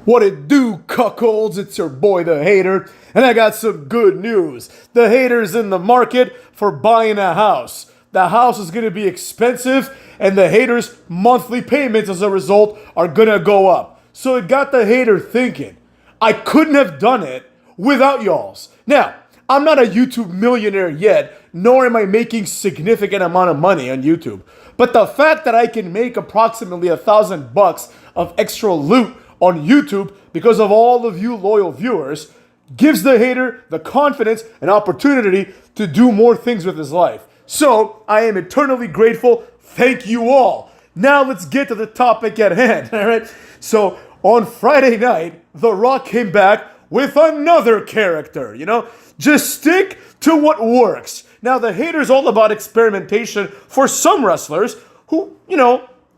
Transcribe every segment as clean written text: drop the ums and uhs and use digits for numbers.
What it do, cuckolds? It's your boy, the Hater, and I got some good news. The Hater's in the market for buying a house. The house is going to be expensive, and the Hater's monthly payments as a result are going to go up. So it got the Hater thinking, I couldn't have done it without y'all's. Now, I'm not a YouTube millionaire yet, nor am I making significant amount of money on YouTube. But the fact that I can make approximately $1,000 of extra loot on YouTube because of all of you loyal viewers gives the Hater the confidence and opportunity to do more things with his life. So I am eternally grateful. Thank you all. Now let's get to the topic at hand. All right. So on Friday night, The Rock came back with another character. Just stick to what works. Now the Hater's all about experimentation for some wrestlers who,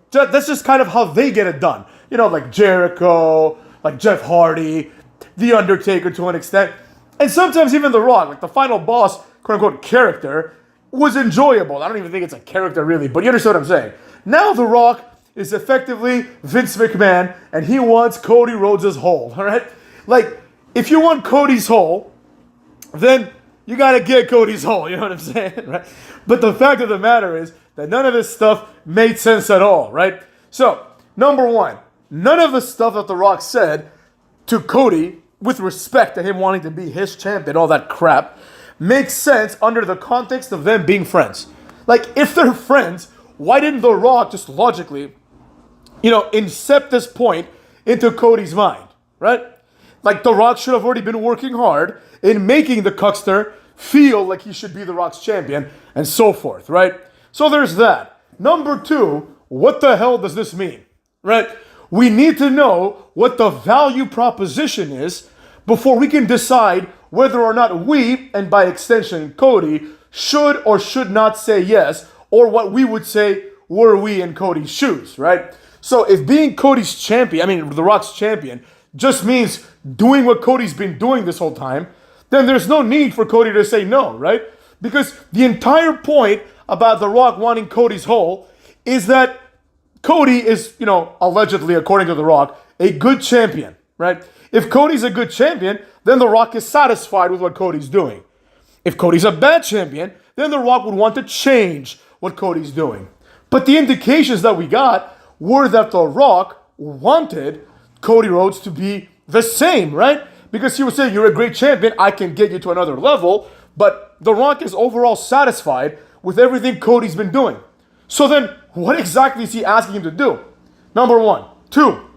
that's just kind of how they get it done. Like Jericho, like Jeff Hardy, The Undertaker to an extent. And sometimes even The Rock, like the final boss, quote unquote, character, was enjoyable. I don't even think it's a character really, but you understand what I'm saying. Now The Rock is effectively Vince McMahon, and he wants Cody Rhodes' hole, all right? Like, if you want Cody's hole, then you gotta get Cody's hole, you know what I'm saying, right? But the fact of the matter is that none of this stuff made sense at all, right? So, number one, none of the stuff that The Rock said to Cody, with respect to him wanting to be his champion, all that crap, makes sense under the context of them being friends. Like, if they're friends, why didn't The Rock just logically, incept this point into Cody's mind, right? Like, The Rock should have already been working hard in making the Cuckster feel like he should be The Rock's champion, and so forth, right? So there's that. Number two, what the hell does this mean, right? We need to know what the value proposition is before we can decide whether or not we, and by extension Cody, should or should not say yes, or what we would say were we in Cody's shoes, right? So if being The Rock's champion, just means doing what Cody's been doing this whole time, then there's no need for Cody to say no, right? Because the entire point about The Rock wanting Cody's hole is that Cody is, allegedly, according to The Rock, a good champion, right? If Cody's a good champion, then The Rock is satisfied with what Cody's doing. If Cody's a bad champion, then The Rock would want to change what Cody's doing. But the indications that we got were that The Rock wanted Cody Rhodes to be the same, right? Because he would say, you're a great champion, I can get you to another level, but The Rock is overall satisfied with everything Cody's been doing. So then, what exactly is he asking him to do? Number one. Two,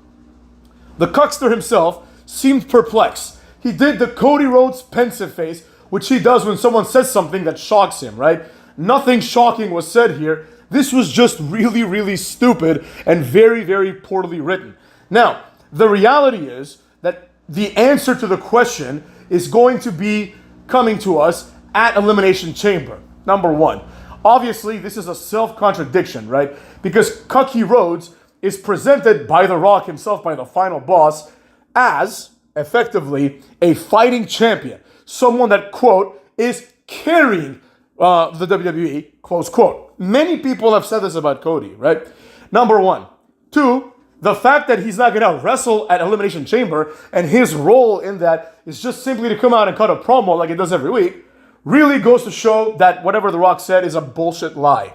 the Cuckster himself seemed perplexed. He did the Cody Rhodes pensive face, which he does when someone says something that shocks him, right? Nothing shocking was said here. This was just really, really stupid and very, very poorly written. Now, the reality is that the answer to the question is going to be coming to us at Elimination Chamber. Number one. Obviously, this is a self-contradiction, right? Because Cody Rhodes is presented by The Rock himself, by the final boss, as, effectively, a fighting champion. Someone that, quote, is carrying the WWE, close quote. Many people have said this about Cody, right? Number one. Two, the fact that he's not going to wrestle at Elimination Chamber, and his role in that is just simply to come out and cut a promo like he does every week, really goes to show that whatever The Rock said is a bullshit lie.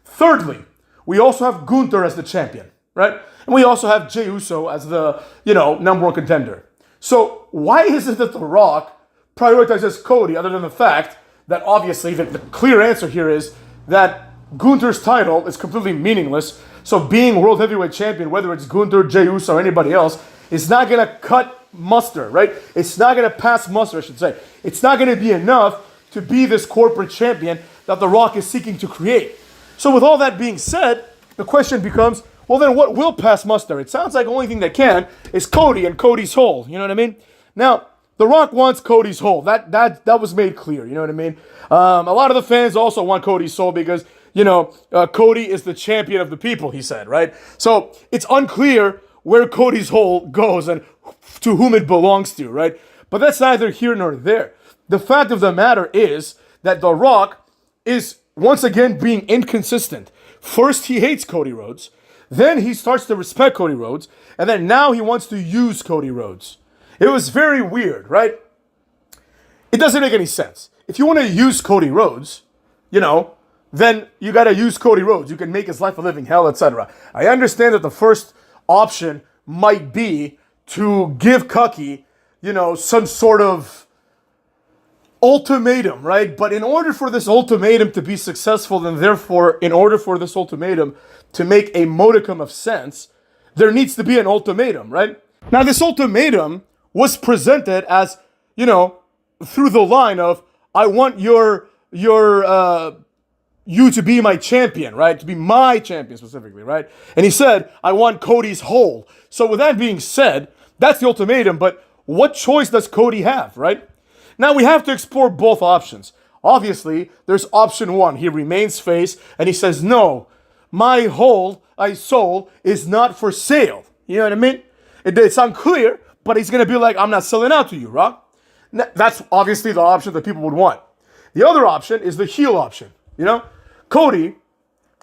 Thirdly, we also have Gunther as the champion, right? And we also have Jey Uso as the, number one contender. So why is it that The Rock prioritizes Cody other than the fact that obviously the clear answer here is that Gunther's title is completely meaningless. So being World Heavyweight Champion, whether it's Gunther, Jey Uso, or anybody else, is not going to cut muster, right? It's not going to pass muster, I should say. It's not going to be enough to be this corporate champion that The Rock is seeking to create. So with all that being said, the question becomes, well then what will pass muster? It sounds like the only thing that can is Cody and Cody's hole, you know what I mean? Now, The Rock wants Cody's hole. That was made clear, you know what I mean? A lot of the fans also want Cody's soul because, Cody is the champion of the people, he said, right? So it's unclear where Cody's hole goes and to whom it belongs to, right? But that's neither here nor there. The fact of the matter is that The Rock is once again being inconsistent. First, he hates Cody Rhodes. Then he starts to respect Cody Rhodes, and then now he wants to use Cody Rhodes. It was very weird, right? It doesn't make any sense. If you want to use Cody Rhodes, then you got to use Cody Rhodes. You can make his life a living hell, etc. I understand that the first option might be to give Cucky, some sort of ultimatum, right? But in order for this ultimatum to be successful, and therefore in order for this ultimatum to make a modicum of sense, there needs to be an ultimatum, right? Now, this ultimatum was presented as, through the line of, I want you to be my champion, right? To be my champion specifically, right? And he said, I want Cody's whole. So with that being said, that's the ultimatum, but what choice does Cody have, right? Now we have to explore both options. Obviously, there's option one. He remains face and he says, no, my soul is not for sale. You know what I mean? It's unclear, but he's going to be like, I'm not selling out to you, Rock. That's obviously the option that people would want. The other option is the heel option. Cody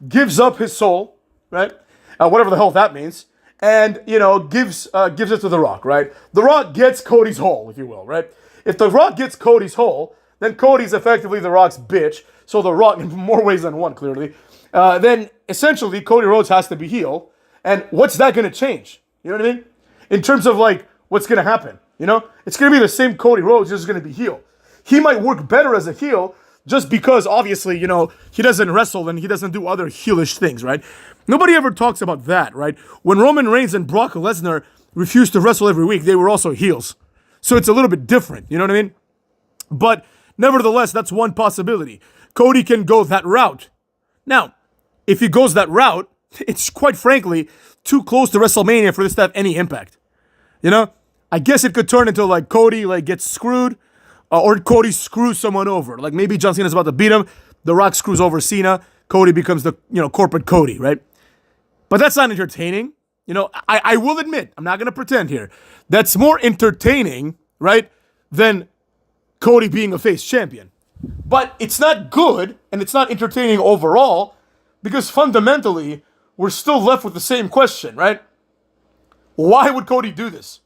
gives up his soul, right? Whatever the hell that means. And, gives it to The Rock, right? The Rock gets Cody's whole, if you will, right? If The Rock gets Cody's whole, then Cody's effectively The Rock's bitch. So The Rock, in more ways than one, clearly. Then, essentially, Cody Rhodes has to be heel. And what's that going to change? You know what I mean? In terms of, what's going to happen, It's going to be the same Cody Rhodes, just going to be heel. He might work better as a heel just because, obviously, he doesn't wrestle and he doesn't do other heelish things, right? Nobody ever talks about that, right? When Roman Reigns and Brock Lesnar refused to wrestle every week, they were also heels. So it's a little bit different, you know what I mean? But nevertheless, that's one possibility. Cody can go that route. Now, if he goes that route, it's quite frankly too close to WrestleMania for this to have any impact. I guess it could turn into Cody gets screwed, or Cody screws someone over. Maybe John Cena's about to beat him, The Rock screws over Cena, Cody becomes the corporate Cody, right? But that's not entertaining. I will admit, I'm not going to pretend here, that's more entertaining, right, than Cody being a face champion. But it's not good, and it's not entertaining overall, because fundamentally, we're still left with the same question, right? Why would Cody do this?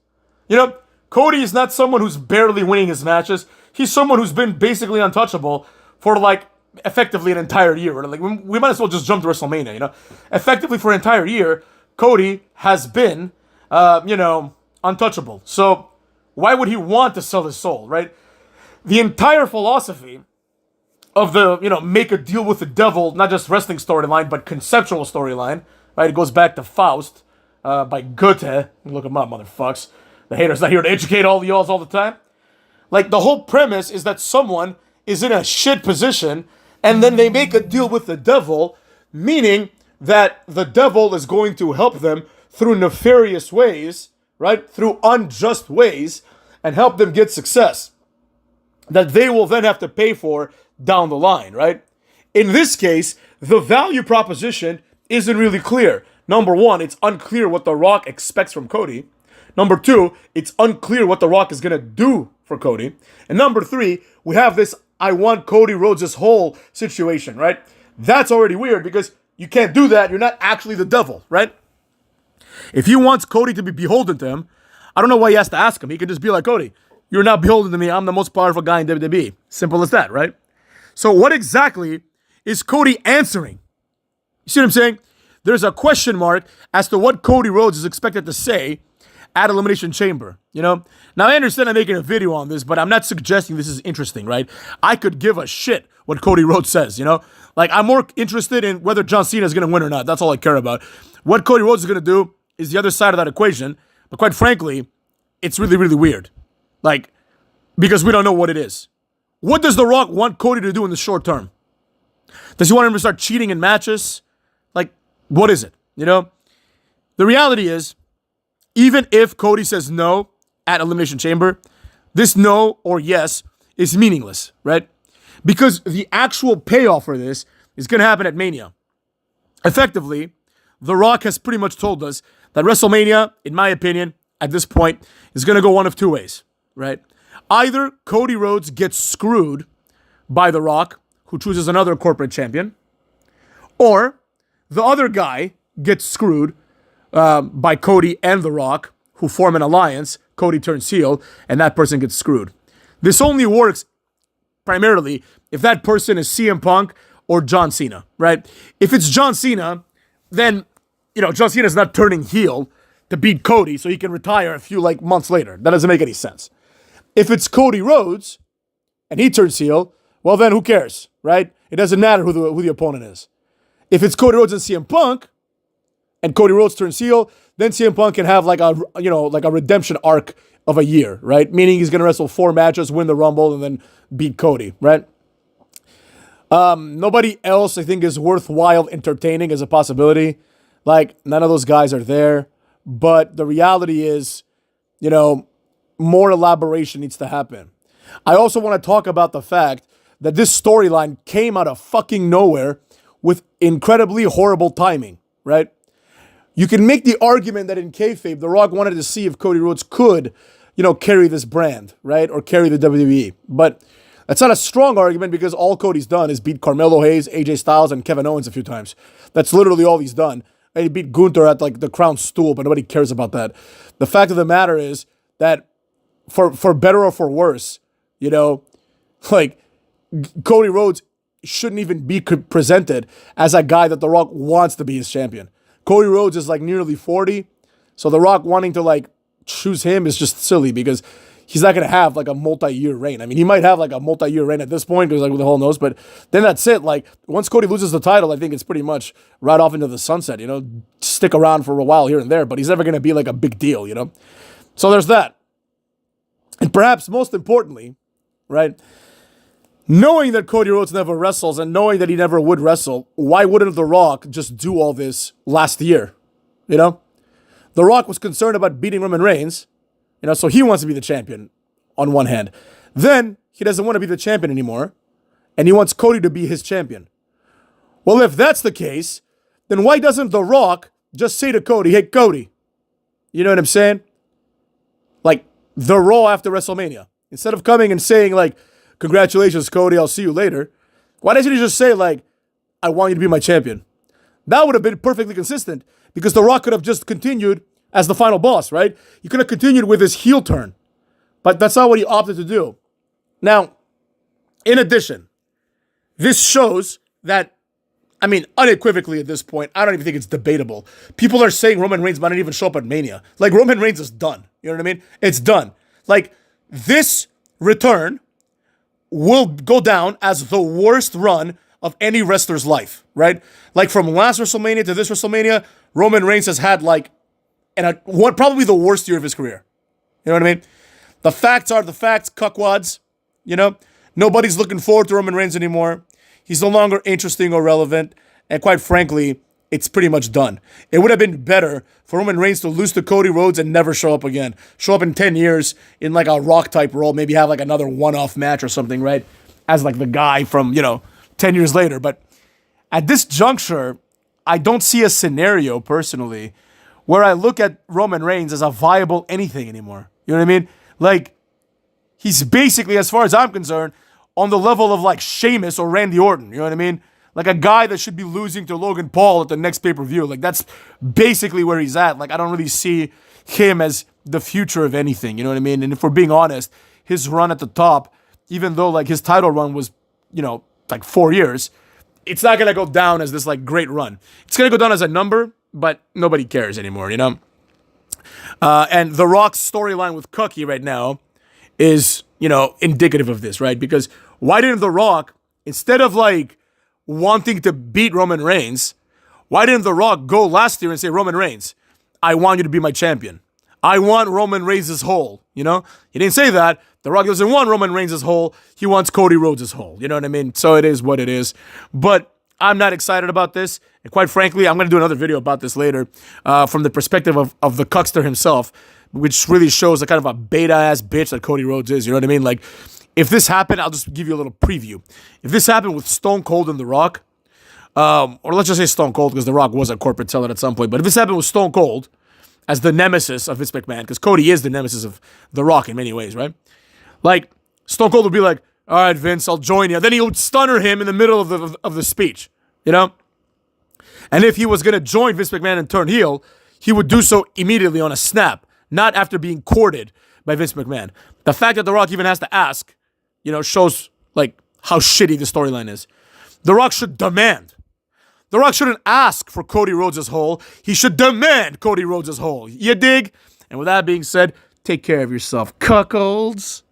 Cody is not someone who's barely winning his matches. He's someone who's been basically untouchable for effectively an entire year. We might as well just jump to WrestleMania, Effectively for an entire year, Cody has been, untouchable. So why would he want to sell his soul, right? The entire philosophy of the, make a deal with the devil, not just wrestling storyline, but conceptual storyline, right? It goes back to Faust by Goethe. Look him up, motherfucks. The haters not here to educate all the y'alls all the time. The whole premise is that someone is in a shit position and then they make a deal with the devil, meaning that the devil is going to help them through nefarious ways, right? Through unjust ways, and help them get success that they will then have to pay for down the line, right? In this case, the value proposition isn't really clear. Number one, it's unclear what The Rock expects from Cody. Number two, it's unclear what The Rock is going to do for Cody. And number three, we have this I want Cody Rhodes' whole situation, right? That's already weird because you can't do that. You're not actually the devil, right? If he wants Cody to be beholden to him, I don't know why he has to ask him. He could just be like, Cody, you're not beholden to me. I'm the most powerful guy in WWE. Simple as that, right? So what exactly is Cody answering? You see what I'm saying? There's a question mark as to what Cody Rhodes is expected to say at Elimination Chamber, Now, I understand I'm making a video on this, but I'm not suggesting this is interesting, right? I could give a shit what Cody Rhodes says, I'm more interested in whether John Cena is going to win or not. That's all I care about. What Cody Rhodes is going to do is the other side of that equation, but quite frankly, it's really, really weird. Because we don't know what it is. What does The Rock want Cody to do in the short term? Does he want him to start cheating in matches? What is it? The reality is, even if Cody says no at Elimination Chamber, this no or yes is meaningless, right? Because the actual payoff for this is going to happen at Mania. Effectively, The Rock has pretty much told us that WrestleMania, in my opinion, at this point, is going to go one of two ways, right? Either Cody Rhodes gets screwed by The Rock, who chooses another corporate champion, or the other guy, gets screwed by Cody and The Rock, who form an alliance. Cody turns heel, and that person gets screwed. This only works primarily if that person is CM Punk or John Cena, right? If it's John Cena, then, John Cena is not turning heel to beat Cody so he can retire a few months later. That doesn't make any sense. If it's Cody Rhodes and he turns heel, well then who cares, right? It doesn't matter who the opponent is. If it's Cody Rhodes and CM Punk and Cody Rhodes turns heel, then CM Punk can have a redemption arc of a year, right? Meaning he's going to wrestle 4 matches, win the Rumble, and then beat Cody, right? Nobody else I think is worthwhile entertaining as a possibility. None of those guys are there. But the reality is, more elaboration needs to happen. I also want to talk about the fact that this storyline came out of fucking nowhere with incredibly horrible timing, right? You can make the argument that in kayfabe, The Rock wanted to see if Cody Rhodes could, carry this brand, right? Or carry the WWE. But that's not a strong argument because all Cody's done is beat Carmelo Hayes, AJ Styles, and Kevin Owens a few times. That's literally all he's done. And he beat Gunther at the crown stool, but nobody cares about that. The fact of the matter is that for better or for worse, Cody Rhodes shouldn't even be presented as a guy that The Rock wants to be his champion. Cody Rhodes is nearly 40, so The Rock wanting to choose him is just silly because he's not going to have a multi-year reign. I mean, he might have a multi-year reign at this point because with the whole nose, but then that's it. Once Cody loses the title, I think it's pretty much right off into the sunset, stick around for a while here and there, but he's never going to be a big deal, So there's that. And perhaps most importantly, right, knowing that Cody Rhodes never wrestles and knowing that he never would wrestle, why wouldn't The Rock just do all this last year? The Rock was concerned about beating Roman Reigns, so he wants to be the champion on one hand. Then he doesn't want to be the champion anymore, and he wants Cody to be his champion. Well, if that's the case, then why doesn't The Rock just say to Cody, hey, Cody, you know what I'm saying? The Raw after WrestleMania. Instead of coming and saying, congratulations, Cody, I'll see you later, why doesn't he just say, I want you to be my champion? That would have been perfectly consistent because The Rock could have just continued as the final boss, right? He could have continued with his heel turn. But that's not what he opted to do. Now, in addition, this shows that, unequivocally at this point, I don't even think it's debatable. People are saying Roman Reigns might not even show up at Mania. Roman Reigns is done. You know what I mean? It's done. This return will go down as the worst run of any wrestler's life, right? From last WrestleMania to this WrestleMania, Roman Reigns has had probably the worst year of his career. You know what I mean? The facts are the facts, cuckwads. Nobody's looking forward to Roman Reigns anymore. He's no longer interesting or relevant. And quite frankly, it's pretty much done. It would have been better for Roman Reigns to lose to Cody Rhodes and never show up again. Show up in 10 years in a Rock-type role. Maybe have another one-off match or something, right? As the guy from, 10 years later. But at this juncture, I don't see a scenario, personally, where I look at Roman Reigns as a viable anything anymore. You know what I mean? He's basically, as far as I'm concerned, on the level of Sheamus or Randy Orton. You know what I mean? A guy that should be losing to Logan Paul at the next pay-per-view. That's basically where he's at. I don't really see him as the future of anything. You know what I mean? And if we're being honest, his run at the top, even though his title run was, 4 years, it's not going to go down as this great run. It's going to go down as a number, but nobody cares anymore, And The Rock's storyline with Cookie right now is, indicative of this, right? Because why didn't The Rock, instead of wanting to beat Roman Reigns, why didn't The Rock go last year and say, Roman Reigns, I want you to be my champion. I want Roman Reigns' whole, He didn't say that. The Rock doesn't want Roman Reigns' whole. He wants Cody Rhodes' whole. You know what I mean? So it is what it is. But I'm not excited about this. And quite frankly, I'm going to do another video about this later from the perspective of the Cuckster himself, which really shows the kind of a beta-ass bitch that Cody Rhodes is. You know what I mean? If this happened, I'll just give you a little preview. If this happened with Stone Cold and The Rock, or let's just say Stone Cold because The Rock was a corporate seller at some point, but if this happened with Stone Cold as the nemesis of Vince McMahon, because Cody is the nemesis of The Rock in many ways, right? Stone Cold would be all right, Vince, I'll join you. Then he would stunner him in the middle of the speech, And if he was going to join Vince McMahon and turn heel, he would do so immediately on a snap, not after being courted by Vince McMahon. The fact that The Rock even has to ask, shows like how shitty the storyline is. The Rock should demand. The Rock shouldn't ask for Cody Rhodes' hole. He should demand Cody Rhodes' hole. You dig? And with that being said, take care of yourself, cuckolds.